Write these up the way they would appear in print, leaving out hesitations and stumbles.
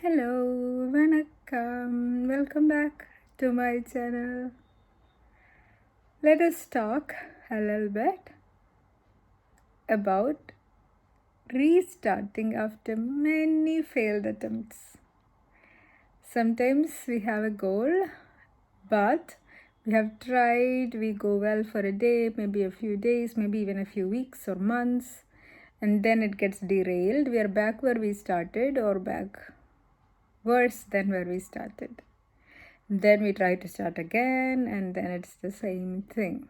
Hello, vanakkam. Welcome back to my channel. Let us talk a little bit about restarting after many failed attempts. Sometimes we have a goal, but we have tried, we go well for a day, maybe a few days, maybe even a few weeks or months, and then it gets derailed. We are back where we started or back worse than where we started. Then we try to start again, and then it's the same thing.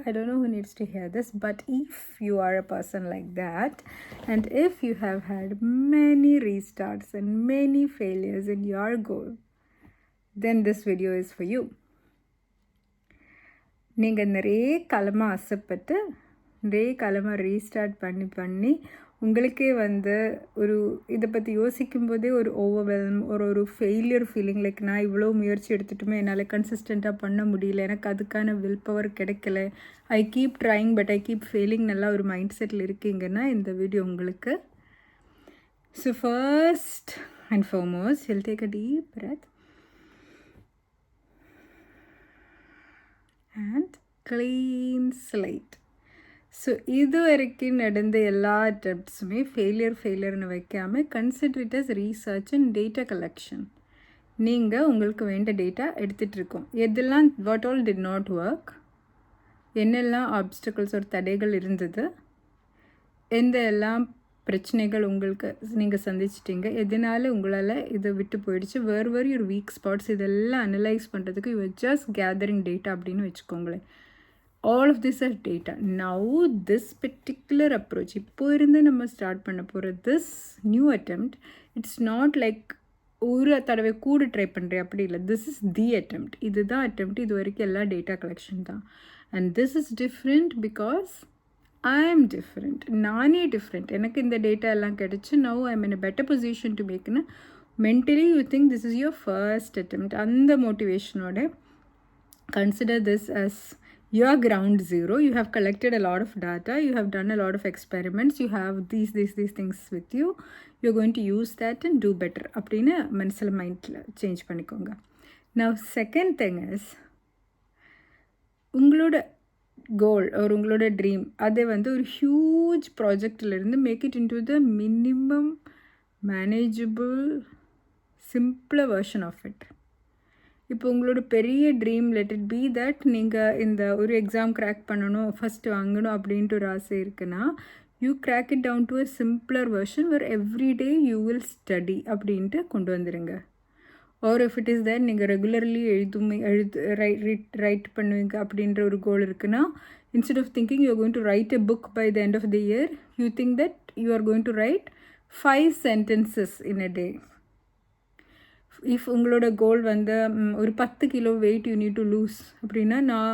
I don't know who needs to hear this, but if you are a person like that, and if you have had many restarts and many failures in your goal, then this video is for you. நீங்கள் நிறைய காலமாக ஆசைப்பட்டு நிறைய காலமாக restart பண்ணி உங்களுக்கே ஒரு இதை பற்றி யோசிக்கும்போதே ஒரு ஓவர்வெல்ம் ஒரு ஃபெயிலியர் ஃபீலிங், லைக் நான் இவ்வளோ முயற்சி எடுத்துட்டுமே என்னால் கன்சிஸ்டண்ட்டாக பண்ண முடியல, எனக்கு அதுக்கான வில் பவர் கிடைக்கல, I keep trying but I keep failing, நல்லா ஒரு மைண்ட் செட்டில் இருக்கீங்கன்னா இந்த வீடியோ உங்களுக்கு. So first and foremost will take a deep breath and clean slate. So இது வரைக்கும் நடந்த எல்லா அட்டம்ப்ட்ஸுமே ஃபெயிலியர்னு வைக்காமல் consider it as research and data collection. நீங்கள் உங்களுக்கு வேண்ட டேட்டா எடுத்துகிட்ருக்கோம். எதெல்லாம் what all did not work, என்னெல்லாம் ஆப்ஸ்டக்கிள்ஸ் ஒரு தடைகள் இருந்தது, எந்த எல்லாம் பிரச்சனைகள் உங்களுக்கு நீங்கள் சந்திச்சிட்டிங்க, எதனால உங்களால் இது விட்டு போயிடுச்சு, வேறு ஒரு வீக் ஸ்பாட்ஸ், இதெல்லாம் அனலைஸ் பண்ணுறதுக்கு யூ ஜஸ்ட் கேதரிங் டேட்டா அப்படின்னு வச்சுக்கோங்களேன். all of this are data. Now this particular approach இப்போ இருந்து நம்ம ஸ்டார்ட் பண்ண போகிற this new attempt, it's not like ஒரு தடவை கூட ட்ரை பண்ணுறேன் அப்படி இல்லை. this is the attempt. இதுதான் attempt. இது வரைக்கும் எல்லா டேட்டா கலெக்ஷன் தான். and this is different because I am different. நானே டிஃப்ரெண்ட். எனக்கு இந்த டேட்டா எல்லாம் கிடச்சி now I'm in a better position to make it. mentally you think this is your first attempt. அந்த மோட்டிவேஷனோட consider this as your ground zero. You have collected a lot of data, you have done a lot of experiments, you have these things with you, you're going to use that and do better அப்படின்னு மனசில் மைண்டில் change பண்ணிக்கோங்க. now second thing is உங்களோட goal ஒரு உங்களோட dream அதை ஒரு huge ப்ராஜெக்டிலிருந்து make it into the minimum manageable simpler version of it. இப்போ உங்களோட பெரிய dream let it be that நீங்கள் இந்த ஒரு எக்ஸாம் கிராக் பண்ணணும், ஃபஸ்ட்டு வாங்கணும் அப்படின்ட்டு ஒரு ஆசை இருக்குன்னா you crack it down to a simpler version where every day you will study அப்படின்ட்டு கொண்டு வந்துடுங்க. Or if it is that நீங்கள் ரெகுலர்லி ரைட் பண்ணுவீங்க அப்படின்ற ஒரு கோல் இருக்குன்னா instead of thinking you are going to write a book by the end of the year, you think that you are going to write 5 sentences in a day. If உங்களோட goal ஒரு 10 kilo wait you need to lose அப்படின்னா நான்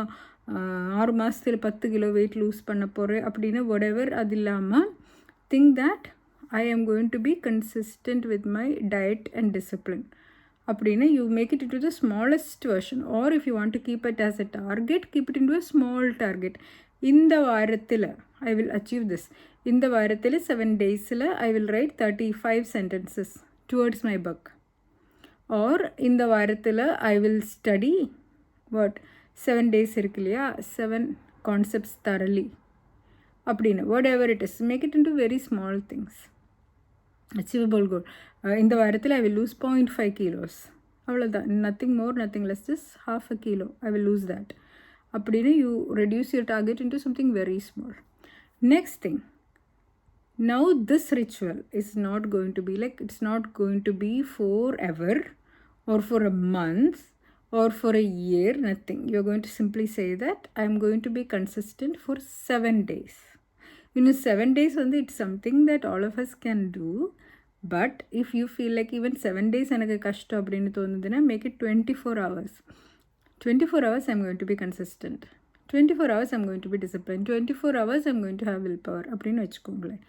6 மாதத்தில் 10 kilo wait loose பண்ண போகிறேன் அப்படின்னா whatever, அது இல்லாமல் think that I am going to be consistent with my diet and discipline அப்படின்னா you make it into the smallest version. Or if you want to keep it as a target, keep it into a small target. இந்த வாரத்தில் I will achieve this. இந்த வாரத்தில் 7 days I will write 35 sentences towards my book. Or இந்த வாரத்தில் I will study 7 days இருக்கு இல்லையா, 7 concepts thoroughly அப்படின்னு whatever it is, make it into very small things. achievable goal. இந்த வாரத்தில் ஐ வில் லூஸ் 0.5 kilos, அவ்வளோதான், nothing more nothing less, just 1/2 kilo I will lose that அப்படின்னு you reduce your target into something very small. Next thing, now this ritual is not going to be like, it's not going to be forever or for a month or for a year, nothing. You're going to simply say that I'm going to be consistent for 7 days. 7 days it's something that all of us can do, but if you feel like even 7 days எனக்கு கஷ்டம் அப்படின்னு தோணுதுன்னா make it 24 hours. 24 hours I'm going to be consistent, 24 hours I'm going to be disciplined, 24 hours I'm going to have willpower அப்படின்னு வச்சுக்கோங்களேன்.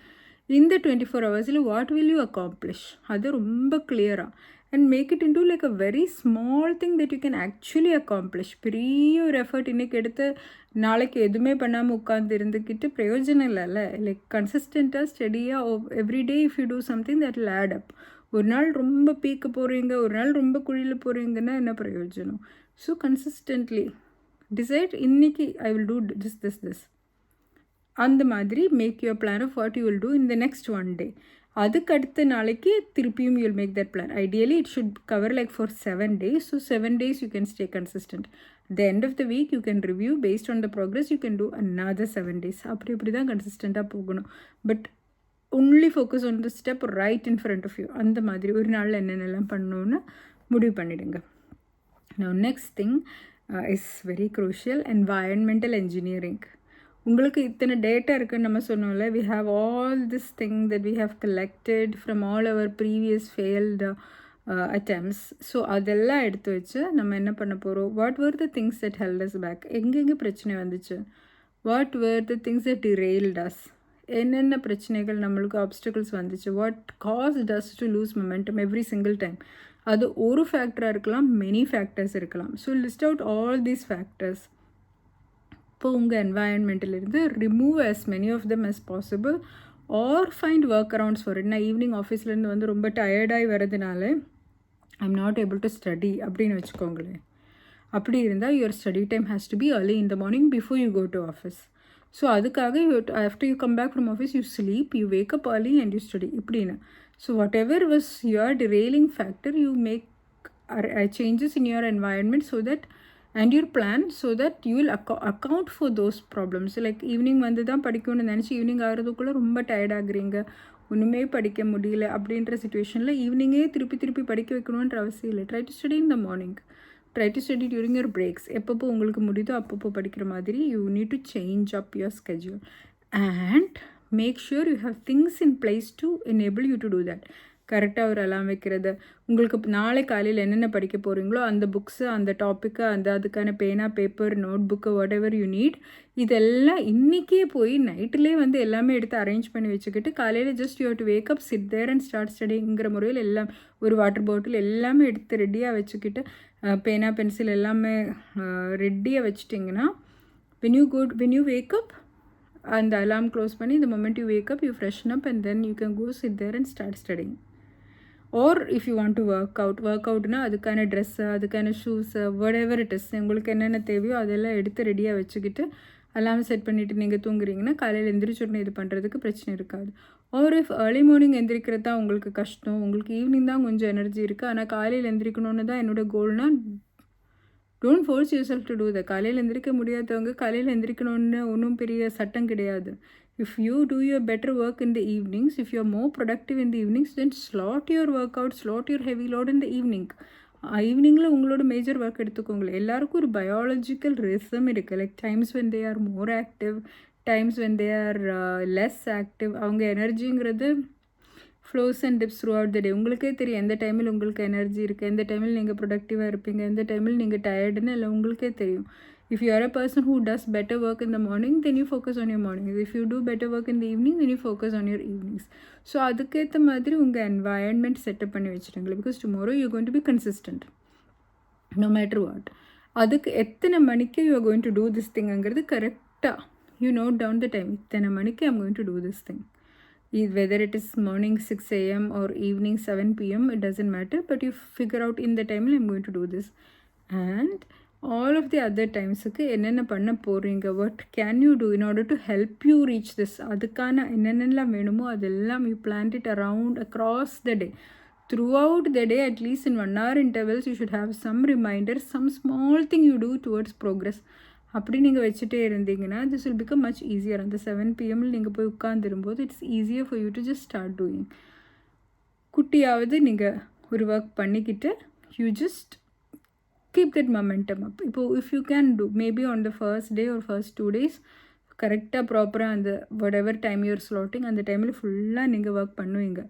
இந்த 24 hours what will you accomplish அது ரொம்ப கிளியராக and make it into like a very small thing that you can actually accomplish. பெரிய ஒரு effort இன்றைக்கி எடுத்து நாளைக்கு எதுவுமே பண்ணாமல் உட்காந்து இருந்துக்கிட்டு பிரயோஜனம் இல்லைல்ல. லைக் கன்சிஸ்டண்ட்டாக ஸ்டடியாக every day if you do something that will add up. ஒரு நாள் ரொம்ப பீக்க போகிறீங்க, ஒரு நாள் ரொம்ப குழியில் போகிறீங்கன்னா என்ன பிரயோஜனம்? ஸோ கன்சிஸ்டன்ட்லி டிசைட் இன்னைக்கு ஐ வில் டூ திஸ் அந்த மாதிரி make your plan of what you will do in the next one day. அதுக்கு அடுத்த நாளைக்கு திருப்பியும் you will make that plan. Ideally it should cover like for 7 days. So 7 days you can stay consistent. the end of the week you can review based on the progress. You can do another 7 days. அப்படி தான் கன்சிஸ்டண்ட்டாக போகணும். But only focus on the step right in front of you. அந்த மாதிரி ஒரு நாளில் என்னென்னலாம் பண்ணணுன்னு முடிவு பண்ணிவிடுங்க. Now next thing is very crucial, environmental engineering. உங்களுக்கு இத்தனை டேட்டா இருக்குன்னு நம்ம சொன்னோம்ல, we have all this thing that we have collected from all our previous failed attempts. So அதெல்லாம் எடுத்து வச்சு நம்ம என்ன பண்ண போகிறோம்? What were the things that held us back? எங்கெங்கே பிரச்சனை வந்துச்சு? What were the things that derailed us? என்னென்ன பிரச்சனைகள் நம்மளுக்கு ஆப்ஸ்டிகல்ஸ் வந்துச்சு? What caused us to lose momentum every single time? அது ஒரு ஃபேக்டராக இருக்கலாம், மெனி ஃபேக்டர்ஸ் இருக்கலாம். So list out all these factors. இப்போ உங்கள் என்வாயன்மெண்ட்டிலிருந்து remove as many of them as possible or find work arounds for it. நான் evening ஆஃபீஸ்லேருந்து வந்து ரொம்ப டயர்டாகி வரதுனால I am not able to study அப்படின்னு வச்சுக்கோங்களேன். அப்படி இருந்தால் your study time has to be early in the morning before you go to office. So அதுக்காக after you come back from office you sleep, you wake up early and you study இப்படின்னு. So whatever was your derailing factor, you make changes in your environment so that and your plan so that you will account for those problems. Like evening வந்து தான் படிக்கணும்னு நினச்சி evening ஆகிறதுக்குள்ளே ரொம்ப டயர்டாகிறீங்க, ஒன்றுமே படிக்க முடியல அப்படின்ற சுச்சுவேஷனில் ஈவினிங்கே திருப்பி படிக்க வைக்கணுன்ற அவசியம் இல்லை. Try to study in the morning, try to study during your breaks. எப்பப்போ உங்களுக்கு முடியுதோ அப்பப்போ படிக்கிற மாதிரி you need to change up your schedule and make sure you have things in place to enable you to do that. கரெக்டாக ஒரு அலாம் வைக்கிறது, உங்களுக்கு நாளை காலையில் என்னென்ன படிக்க போகிறீங்களோ அந்த புக்ஸு, அந்த டாப்பிக்கு, அதுக்கான பேனா, paper, notebook, whatever you need, இதெல்லாம் இன்றைக்கே போய் நைட்டிலே வந்து எல்லாமே எடுத்து அரேஞ்ச் பண்ணி வச்சுக்கிட்டு காலையில் just you have to wake up, sit there and start ஸ்டடிங்கிற முறையில் எல்லாம் ஒரு வாட்டர் பாட்டில் எல்லாமே எடுத்து ரெடியாக வச்சுக்கிட்டு பேனா, பென்சில் எல்லாமே ரெடியாக வச்சுட்டிங்கன்னா when you wake up, அந்த அலாம் க்ளோஸ் பண்ணி the moment you wake up you freshen up and then you can go sit there and start studying. Or if you want to work அவுட்னா அதுக்கான ட்ரெஸ்ஸு, அதுக்கான shoes, whatever it is, உங்களுக்கு என்னென்ன தேவையோ அதெல்லாம் எடுத்து ரெடியாக வச்சுக்கிட்டு அலாம் செட் பண்ணிவிட்டு நீங்கள் தூங்குறீங்கன்னா காலையில் எந்திரிச்சோடனே இது பண்ணுறதுக்கு பிரச்சனை இருக்காது. ஆர் இஃப் ஏர்லி மார்னிங் எந்திரிக்கிறது தான் உங்களுக்கு கஷ்டம், உங்களுக்கு ஈவினிங் தான் கொஞ்சம் எனர்ஜி இருக்குது, ஆனால் காலையில் எந்திரிக்கணுன்னு தான் என்னோடய கோல்னால் don't force yourself to do the. காலையில் எந்திரிக்க முடியாதவங்க காலையில் எந்திரிக்கணுன்னு ஒன்றும் பெரிய சட்டம் கிடையாது. If you do your better work in the evenings, if you are more productive in the evenings, then slot your workout, slot your heavy load in the evening. ஈவினிங்கில் உங்களோட மேஜர் ஒர்க் எடுத்துக்கோங்களேன். எல்லாருக்கும் ஒரு பயாலஜிக்கல் ரிசம் இருக்குது. Like times when they are more active, times when they are less active. அவங்க எனர்ஜிங்கிறது flows and dips throughout the day. உங்களுக்கே தெரியும் எந்த டைமில் உங்களுக்கு எனர்ஜி இருக்குது, எந்த டைமில் நீங்கள் ப்ரொடக்டிவாக இருப்பீங்க, எந்த டைமில் நீங்கள் டயர்டுன்னு இல்லை உங்களுக்கே தெரியும். If you are a person who does better work in the morning, then you focus on your mornings. If you do better work in the evening, then you focus on your evenings. So அதுக்கேற்ற மாதிரி உங்கள் environment setup பண்ணி வச்சுருங்களேன். Because tomorrow you're going to be consistent no matter what. அதுக்கு எத்தனை மணிக்கு you are going to do this thing அங்கிறது கரெக்டாக you note down the time. இத்தனை மணிக்கு I'm going to do this thing. Whether it is morning 6 a.m. or evening 7 p.m. it doesn't matter, but you figure out in the time I'm going to do this. And all of the other timesக்கு என்னென்ன பண்ண போகிறீங்க, what can you do in order to help you reach this, அதுக்கான என்னென்னலாம் வேணுமோ அதெல்லாம் you planned it around across the day. Throughout the day, at least in 1 hour intervals, you should have some reminders, some small thing you do towards progress. அப்படி நீங்கள் வச்சுட்டே இருந்தீங்கன்னா this will become much easier. அந்த 7 p.m. நீங்கள் போய் உட்காந்துரும்போது it's easier for you to just start doing. குட்டியாவது நீங்கள் ஒரு work பண்ணிக்கிட்டு you just keep that momentum up. இப்போ if you can do maybe on the first day or first 2 days கரெக்டாக ப்ராப்பராக அந்த whatever time you're slotting அந்த டைமில் ஃபுல்லாக நீங்கள் ஒர்க் பண்ணுவீங்க.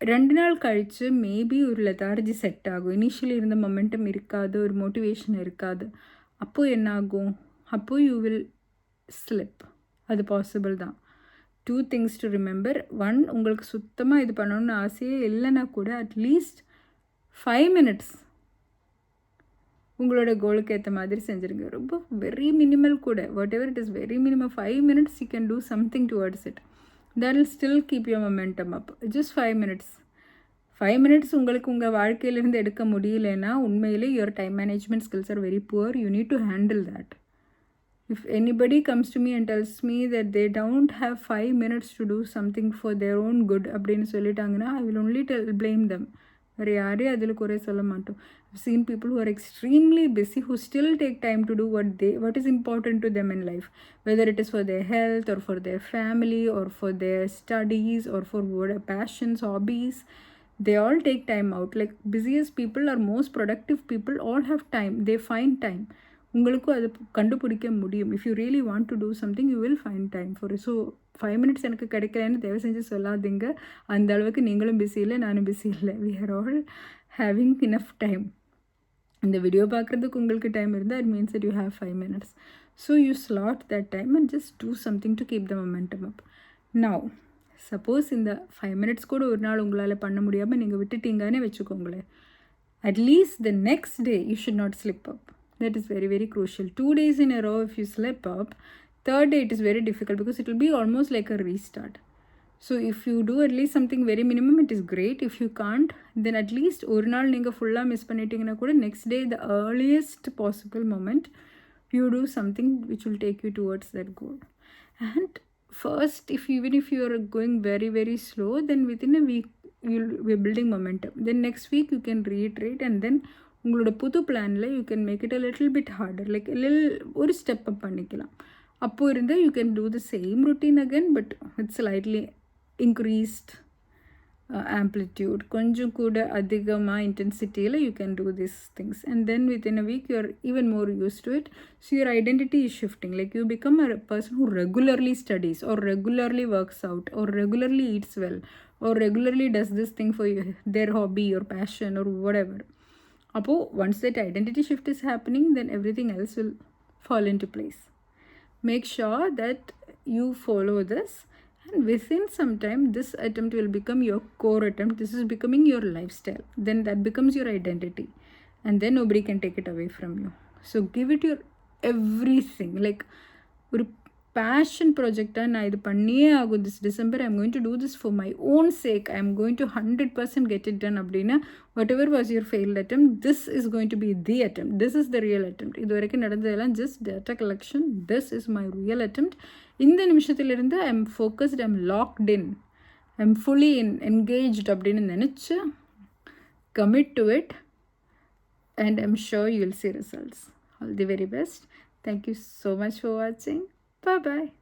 2 நாள் கழித்து மேபி ஒரு லெத்தார்ஜி செட் ஆகும். இனிஷியலி இருந்த மொமெண்டம் இருக்காது, ஒரு மோட்டிவேஷன் இருக்காது. அப்போது என்ன ஆகும்? அப்போது யூ வில் ஸ்லிப். அது பாசிபிள் தான். 2 things to remember. 1, உங்களுக்கு சுத்தமாக இது பண்ணணும்னு ஆசையே இல்லைன்னா கூட அட்லீஸ்ட் 5 minutes உங்களோட கோலுக்கு ஏற்ற மாதிரி செஞ்சுருங்க. ரொம்ப வெரி மினிமல் கூட, what ever it is very minimum 5 minutes you can do something towards it. That will still keep your momentum up. Just 5 minutes. 5 minutes உங்களுக்கு உங்கள் வாழ்க்கையிலேருந்து எடுக்க முடியலன்னா உண்மையிலே your time management skills are very poor. You need to handle that. If anybody comes to me and tells me that they don't have 5 minutes to do something for their own good அப்படின்னு சொல்லிட்டாங்கன்னா I will only blame them. வேறு யாரையும் அதில் குறை சொல்ல மாட்டோம். I've seen people who are extremely busy who still take time to do what is important to them in life, whether it is for their health or for their family or for their studies or for passions, hobbies. They all take time out. Like busiest people or most productive people all have time. They find time. உங்களுக்கும் அது கண்டுபிடிக்க முடியும். If you really want to do something you will find time for so 5 minutes எனக்கு கிடைக்கலன்னு தயவு செஞ்சு சொல்லாதீங்க. அந்த அளவுக்கு நீங்களும் பிஸி இல்லை, நானும் பிஸி இல்லை. We are all having enough time. இந்த வீடியோ பார்க்குறதுக்கு உங்களுக்கு டைம் இருந்தால் it means that you have 5 minutes. So you slot that time and just do something to keep the momentum up. Now suppose இந்த 5 minutes கூட ஒரு நாள் உங்களால் பண்ண முடியாமல் நீங்கள் விட்டுட்டீங்கன்னு வச்சுக்கோங்களேன். At least the next day you should not slip up. That is very, very crucial. 2 days in a row if you slip up, third day it is very difficult because it will be almost like a restart. So if you do at least something very minimum, it is great. If you can't, then at least ஒரு நாள் நீங்கள் ஃபுல்லாக miss பண்ணிட்டீங்கன்னா கூட next day the earliest possible moment you do something which will take you towards that goal. And first, even if you are going very, very slow, then within a week we're building momentum. Then next week you can reiterate and then உங்களோட புது பிளானில் you can make it a little bit harder, like ஒரு step up பண்ணிக்கலாம். அப்போது இருந்தால் you can do the same routine again but it's slightly increased amplitude, கொஞ்சம் கூட அதிகமாக இன்டென்சிட்டியில் you can do this things and then within a week you are even more used to it. So your identity is shifting, like you become a person who regularly studies or regularly works out or regularly eats well or regularly does this thing for their hobby or passion or whatever. அப்போது once that identity shift is happening, then everything else will fall into place. Make sure that you follow this and within some time this attempt will become your core attempt. This is becoming your lifestyle. Then that becomes your identity and then nobody can take it away from you. So give it your everything. Like ஒரு passion ப்ராஜெக்டாக நான் இது பண்ணியே ஆகும் this December. I am going to do this for my own sake. I am going to 100% get it done அப்படின்னா whatever was your failed attempt, this is going to be the attempt. This is the real attempt. இது வரைக்கும் நடந்ததெல்லாம் just data collection. This is my real attempt. இந்த நிமிஷத்துலேருந்து I am focused, I am locked in, I am fully engaged அப்படின்னு நினச்சி commit to it and I'm sure you'll see results. All the very best. Thank you so much for watching. Bye bye.